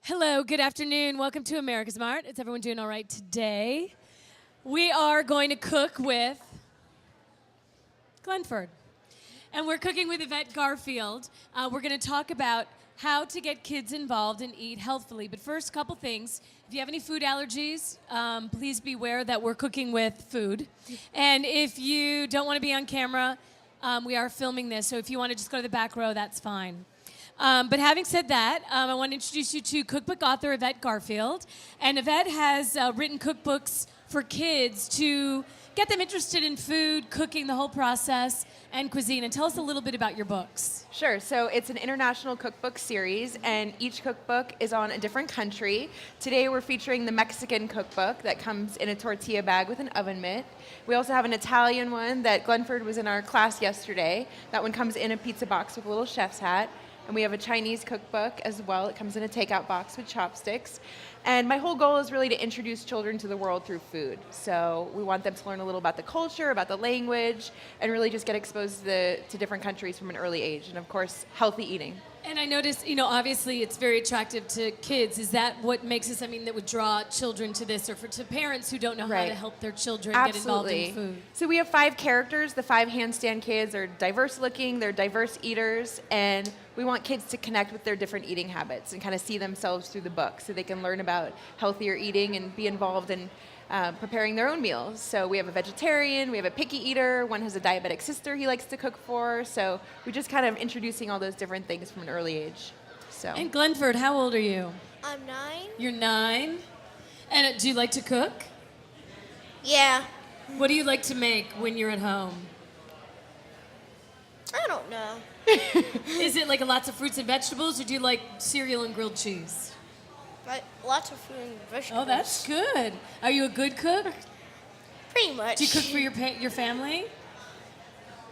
Hello, good afternoon. Welcome to America's Mart. Is everyone doing all right today? We are going to cook with Glenford. And we're cooking with Yvette Garfield. We're going to talk about how to get kids involved and eat healthfully. But first, a couple things. If you have any food allergies, please be aware that we're cooking with food. And if you don't want to be on camera, we are filming this. So if you want to just go to the back row, that's fine. But having said that, I want to introduce you to cookbook author Yvette Garfield. And Yvette has written cookbooks for kids to get them interested in food, cooking, the whole process, and cuisine. And tell us a little bit about your books. Sure. So it's an international cookbook series, and each cookbook is on a different country. Today we're featuring the Mexican cookbook that comes in a tortilla bag with an oven mitt. We also have an Italian one that Glenford was in our class yesterday. That one comes in a pizza box with a little chef's hat. And we have a Chinese cookbook as well. It comes in a takeout box with chopsticks. And my whole goal is really to introduce children to the world through food. So we want them to learn a little about the culture, about the language, and really just get exposed to different countries from an early age. And of course, healthy eating. And I noticed, obviously it's very attractive to kids. Is that what makes it something that would draw children to this, or to parents who don't know how to help their children get involved in food? So we have 5 characters. The 5 Handstand kids are diverse looking, they're diverse eaters, and we want kids to connect with their different eating habits and kind of see themselves through the book so they can learn about healthier eating and be involved in preparing their own meals. So we have a vegetarian, we have a picky eater, one has a diabetic sister he likes to cook for. So we're just kind of introducing all those different things from an early age. So. And Glenford, how old are you? I'm 9. You're 9. And do you like to cook? Yeah. What do you like to make when you're at home? I don't know. Is it like lots of fruits and vegetables, or do you like cereal and grilled cheese? Like lots of fruit and vegetables. Oh, that's good. Are you a good cook? Pretty much. Do you cook for your family?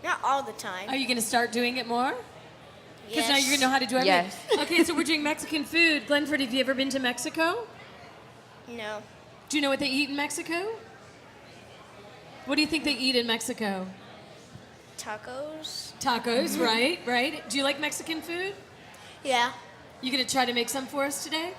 Not all the time. Are you going to start doing it more? Because Yes. now you're going to know how to do everything. Yes. Okay, so we're doing Mexican food. Glenford, have you ever been to Mexico? No. Do you know what they eat in Mexico? What do you think they eat in Mexico? Tacos. Tacos, right. Do you like Mexican food? Yeah. You going to try to make some for us today?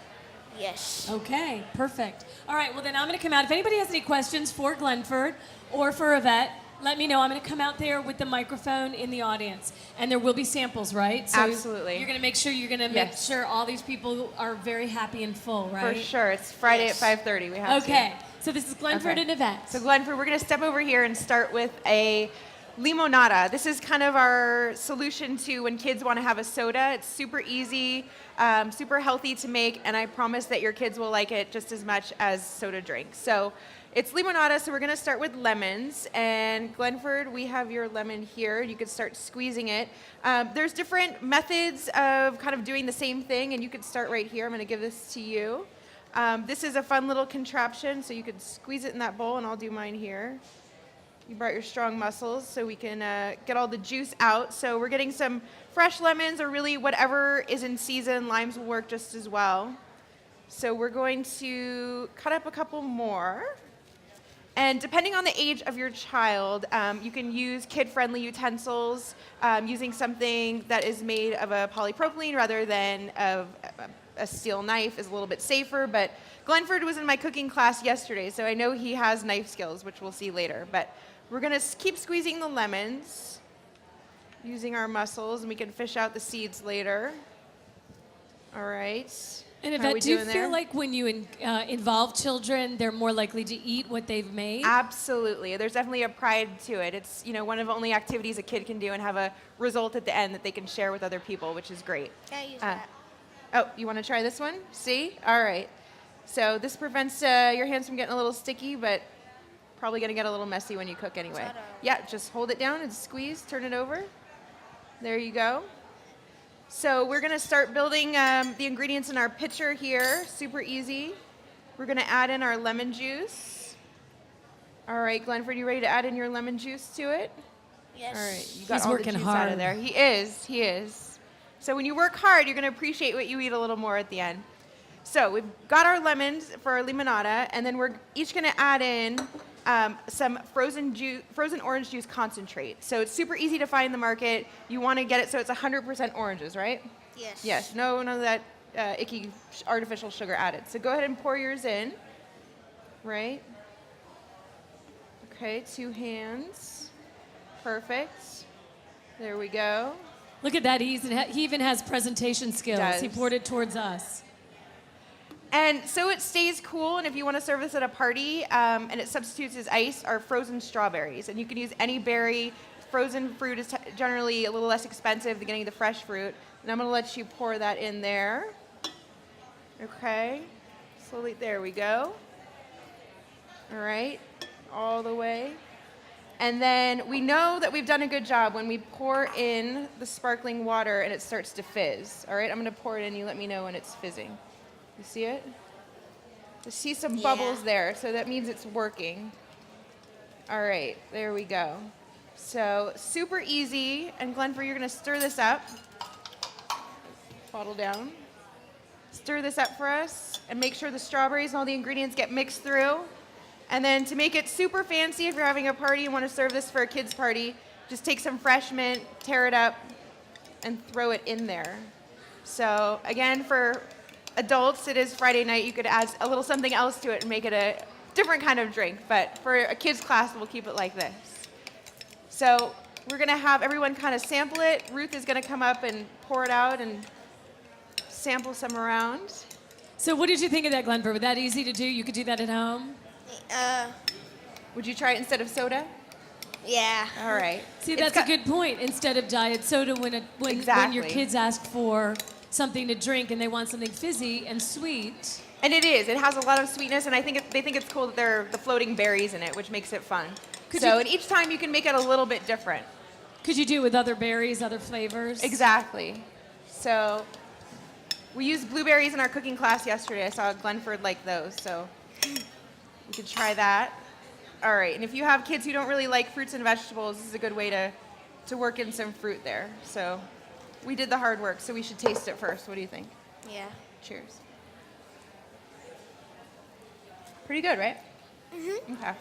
Yes. Okay, perfect. All right, well then I'm going to come out. If anybody has any questions for Glenford or for Yvette, let me know. I'm going to come out there with the microphone in the audience. And there will be samples, right? So Absolutely. You're going to make sure all these people are very happy and full, right? For sure. It's Friday at 5:30. We have to. Okay, so this is Glenford and Yvette. So Glenford, we're going to step over here and start with a limonada. This is kind of our solution to when kids want to have a soda. It's super easy, super healthy to make, and I promise that your kids will like it just as much as soda drinks. So it's limonada, so we're going to start with lemons. And Glenford, we have your lemon here. You could start squeezing it. There's different methods of kind of doing the same thing, and you could start right here. I'm going to give this to you. This is a fun little contraption, so you could squeeze it in that bowl, and I'll do mine here. You brought your strong muscles so we can get all the juice out. So we're getting some fresh lemons, or really whatever is in season. Limes will work just as well. So we're going to cut up a couple more. And depending on the age of your child, you can use kid-friendly utensils. Using something that is made of a polypropylene rather than of a steel knife is a little bit safer. But Glenford was in my cooking class yesterday, so I know he has knife skills, which we'll see later. But we're going to keep squeezing the lemons using our muscles, and we can fish out the seeds later. All right. And Yvette, do you feel like when you involve children, they're more likely to eat what they've made? Absolutely. There's definitely a pride to it. It's one of the only activities a kid can do and have a result at the end that they can share with other people, which is great. Can I use that? Oh, you want to try this one? See? All right. So this prevents your hands from getting a little sticky, but probably going to get a little messy when you cook anyway. Yeah, just hold it down and squeeze, turn it over. There you go. So we're going to start building the ingredients in our pitcher here. Super easy. We're going to add in our lemon juice. All right, Glenford, you ready to add in your lemon juice to it? Yes. All right, you got He's all working the juice hard. out of there. He is. So when you work hard, you're going to appreciate what you eat a little more at the end. So we've got our lemons for our limonada, and then we're each going to add in some frozen orange juice concentrate. So it's super easy to find in the market. You want to get it so it's 100% oranges, right? Yes. Yes. No, none of that icky artificial sugar added. So go ahead and pour yours in, right? Okay, 2 hands. Perfect. There we go. Look at that. He even has presentation skills. He Does. poured it towards us. And so it stays cool, and if you want to serve this at a party, and it substitutes as ice, are frozen strawberries. And you can use any berry. Frozen fruit is generally a little less expensive than getting the fresh fruit. And I'm going to let you pour that in there. Okay. Slowly, there we go. All right, all the way. And then we know that we've done a good job when we pour in the sparkling water and it starts to fizz. All right, I'm going to pour it in. You let me know when it's fizzing. You see it? I see some bubbles there, so that means it's working. All right, there we go. So super easy. And Glenford, you're going to stir this up. Bottle down. Stir this up for us and make sure the strawberries and all the ingredients get mixed through. And then to make it super fancy, if you're having a party and want to serve this for a kid's party, just take some fresh mint, tear it up, and throw it in there. So again, for adults, it is Friday night. You could add a little something else to it and make it a different kind of drink. But for a kid's class, we'll keep it like this. So we're going to have everyone kind of sample it. Ruth is going to come up and pour it out and sample some around. So what did you think of that, Glenford? Was that easy to do? You could do that at home? Would you try it instead of soda? Yeah. All right. See, that's a good point. Instead of diet soda, when your Exactly. kids ask for something to drink and they want something fizzy and sweet. And it is. It has a lot of sweetness, and I think they think it's cool that there are the floating berries in it, which makes it fun. And each time you can make it a little bit different. Could you do it with other berries, other flavors? Exactly. So we used blueberries in our cooking class yesterday. I saw Glenford like those, so you could try that. All right, and if you have kids who don't really like fruits and vegetables, this is a good way to work in some fruit there. So we did the hard work, so we should taste it first. What do you think? Yeah. Cheers. Pretty good, right? Mm-hmm. Okay.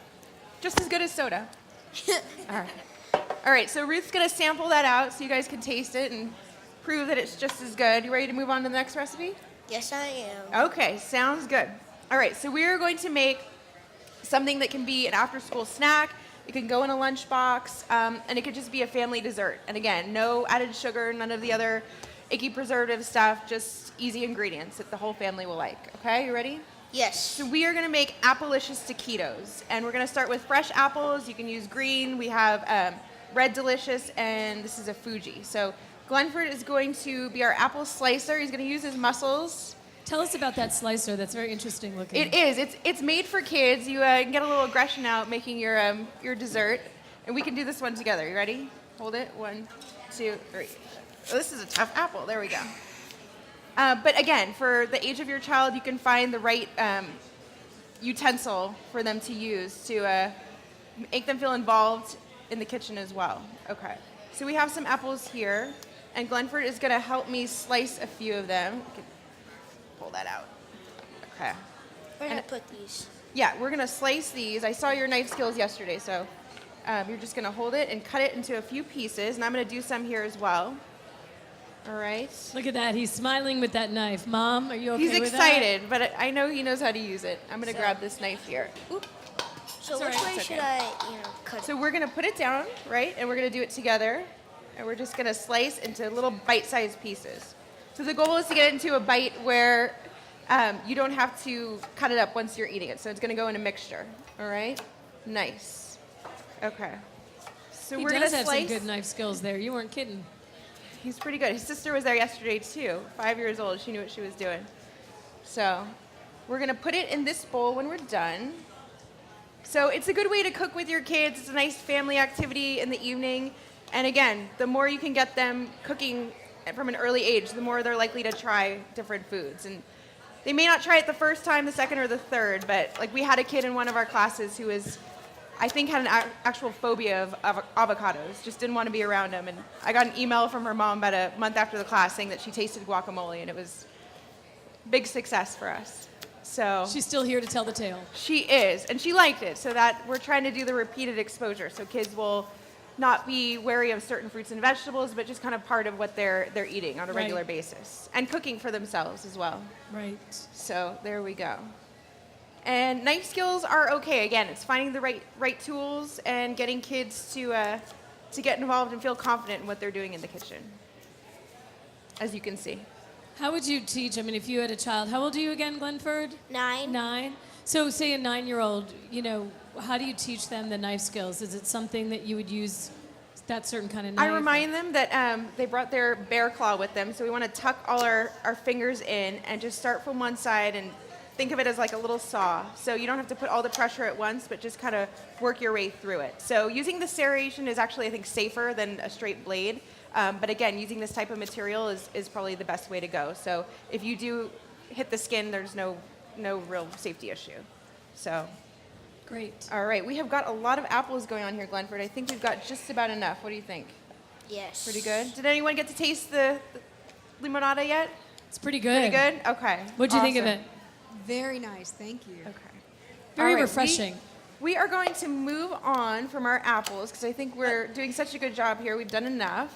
Just as good as soda. All right. All right, so Ruth's going to sample that out so you guys can taste it and prove that it's just as good. You ready to move on to the next recipe? Yes, I am. Okay, sounds good. All right, so we're going to make something that can be an after-school snack. It can go in a lunchbox, and it could just be a family dessert. And again, no added sugar, none of the other icky preservative stuff, just easy ingredients that the whole family will like. Okay, you ready? Yes. So we are going to make Applicious taquitos, and we're going to start with fresh apples. You can use green. We have Red Delicious, and this is a Fuji. So Glenford is going to be our apple slicer. He's going to use his muscles. Tell us about that slicer. That's very interesting looking. It is. It's made for kids. You can get a little aggression out making your dessert, and we can do this one together. You ready? Hold it. 1, 2, 3. Oh, this is a tough apple. There we go. But again, for the age of your child, you can find the right utensil for them to use to make them feel involved in the kitchen as well. Okay. So we have some apples here, and Glenford is going to help me slice a few of them. You can pull that out. Okay. Where did I put these? Yeah, we're going to slice these. I saw your knife skills yesterday, so you're just going to hold it and cut it into a few pieces, and I'm going to do some here as well. All right. Look at that. He's smiling with that knife. Mom, are you okay He's with excited, but I know he knows how to use it. I'm going to grab this knife here. Oop. So Sorry, which way it's should okay. I, cut So we're going to put it down, right? And we're going to do it together. And we're just going to slice into little bite-sized pieces. So the goal is to get it into a bite where you don't have to cut it up once you're eating it. So it's going to go in a mixture. All right? Nice. Okay. So He we're going does to have slice. some good knife skills there. You weren't kidding. He's pretty good. His sister was there yesterday too. 5 years old. She knew what she was doing. So we're going to put it in this bowl when we're done. So it's a good way to cook with your kids. It's a nice family activity in the evening. And again, the more you can get them cooking from an early age, the more they're likely to try different foods. And they may not try it the first time, the second, or the third, but like we had a kid in one of our classes who was, I think, had an actual phobia of avocados, just didn't want to be around them. And I got an email from her mom about a month after the class saying that she tasted guacamole, and it was a big success for us. So She's still here to tell the tale. she is, and she liked it, so that we're trying to do the repeated exposure, so kids will not be wary of certain fruits and vegetables, but just kind of part of what they're eating on a regular Right. basis. And cooking for themselves as well. Right. So there we go. And knife skills are okay. Again, it's finding the right tools and getting kids to get involved and feel confident in what they're doing in the kitchen, as you can see. How would you teach? I mean, if you had a child, how old are you again, Glenford? 9. 9. So, say a 9-year-old. How do you teach them the knife skills? Is it something that you would use that certain kind of knife? I remind them that they brought their bear claw with them, so we want to tuck all our fingers in and just start from one side and think of it as like a little saw. So you don't have to put all the pressure at once, but just kind of work your way through it. So using the serration is actually, I think, safer than a straight blade. But again, using this type of material is probably the best way to go. So if you do hit the skin, there's no real safety issue. So, Great. all right, we have got a lot of apples going on here, Glenford. I think we've got just about enough. What do you think? Yes. Pretty good? Did anyone get to taste the limonada yet? It's pretty good. Pretty good? Okay. What'd you think of Awesome. it? Very nice, thank you. Okay. Very All right, refreshing. We are going to move on from our apples because I think we're doing such a good job here. We've done enough.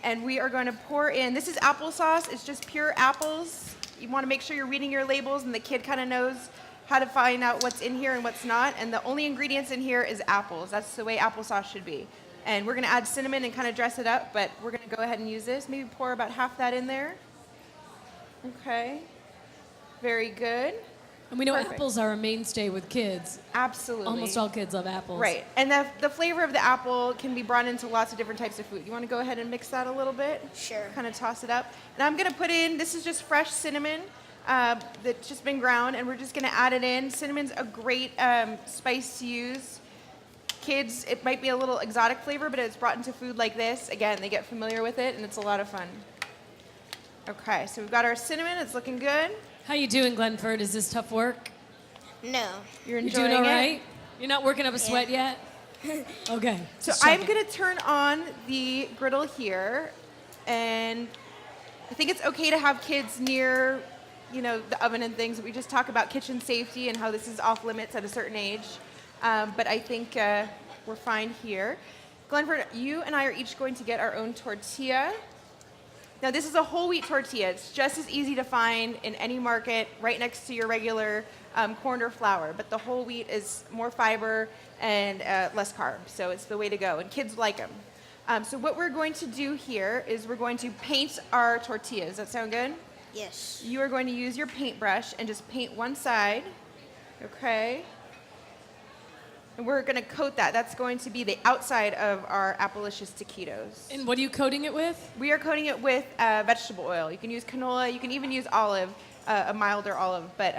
And we are going to pour in, this is applesauce. It's just pure apples. You want to make sure you're reading your labels and the kid kind of knows how to find out what's in here and what's not. And the only ingredients in here is apples. That's the way applesauce should be. And we're going to add cinnamon and kind of dress it up, but we're going to go ahead and use this. Maybe pour about half that in there. Okay. Very good. And we know Perfect. apples are a mainstay with kids. Absolutely. Almost all kids love apples. Right. And the flavor of the apple can be brought into lots of different types of food. You want to go ahead and mix that a little bit? Sure. Kind of toss it up. And I'm going to put in, this is just fresh cinnamon that's just been ground, and we're just going to add it in. Cinnamon's a great spice to use. Kids, it might be a little exotic flavor, but it's brought into food like this. Again, they get familiar with it, and it's a lot of fun. Okay, so we've got our cinnamon. It's looking good. How you doing, Glenford? Is this tough work? No. You're You enjoying doing all it? right? You're not working up a sweat yet? Okay. So just I'm checking. going to turn on the griddle here, and I think it's okay to have kids near, the oven and things. We just talk about kitchen safety and how this is off limits at a certain age, but I think we're fine here. Glenford, you and I are each going to get our own tortilla. Now, this is a whole wheat tortilla. It's just as easy to find in any market right next to your regular corn or flour, but the whole wheat is more fiber and less carbs, so it's the way to go, and kids like them. So what we're going to do here is we're going to paint our tortillas. Does that sound good? Yes. You are going to use your paintbrush and just paint one side, okay? And we're going to coat that. That's going to be the outside of our Appalicious taquitos. And what are you coating it with? We are coating it with vegetable oil. You can use canola. You can even use olive, a milder olive. But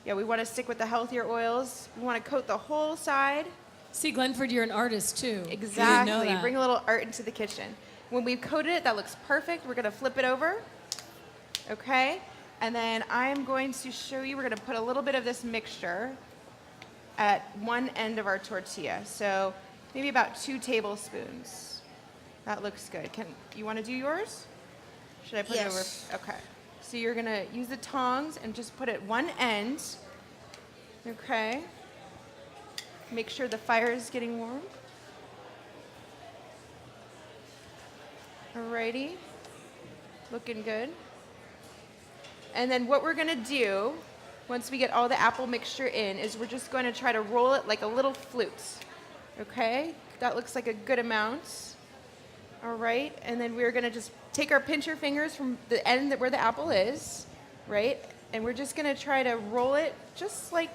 yeah, we want to stick with the healthier oils. We want to coat the whole side. See, Glenford, you're an artist too. I didn't know Exactly. that. Bring a little art into the kitchen. When we've coated it, that looks perfect. We're going to flip it over. Okay? And then I'm going to show you, we're going to put a little bit of this mixture at one end of our tortilla. So maybe about 2 tablespoons. That looks good. You want to do yours? Should I put Yes. it over? Okay. So you're going to use the tongs and just put it one end. Okay. Make sure the fire is getting warm. Alrighty. Looking good. And then what we're going to do, once we get all the apple mixture in, is we're just going to try to roll it like a little flute. Okay? That looks like a good amount. All right, and then we're gonna just take our pincher fingers from the end where the apple is, right? And we're just gonna try to roll it just like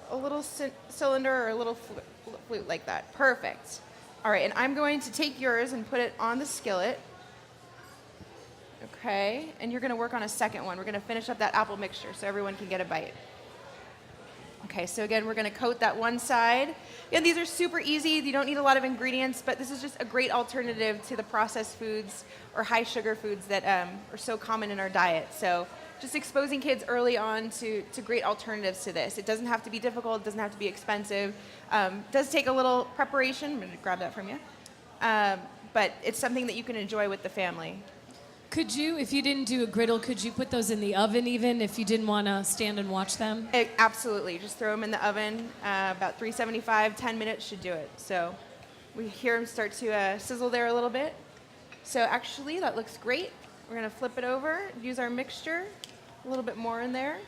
a little cylinder or a little flute like that. Perfect. All right, and I'm going to take yours and put it on the skillet. Okay, and you're gonna work on a second one. We're gonna finish up that apple mixture so everyone can get a bite. Okay, so again, we're going to coat that one side. And these are super easy. You don't need a lot of ingredients, but this is just a great alternative to the processed foods or high sugar foods that are so common in our diet. So just exposing kids early on to great alternatives to this. It doesn't have to be difficult. It doesn't have to be expensive. It does take a little preparation. I'm going to grab that from you. But it's something that you can enjoy with the family. Could you, if you didn't do a griddle, could you put those in the oven even if you didn't want to stand and watch them? Absolutely. Just throw them in the oven. About 375, 10 minutes should do it. So We hear them start to sizzle there a little bit. So actually, that looks great. We're gonna flip it over, use our mixture, a little bit more in there.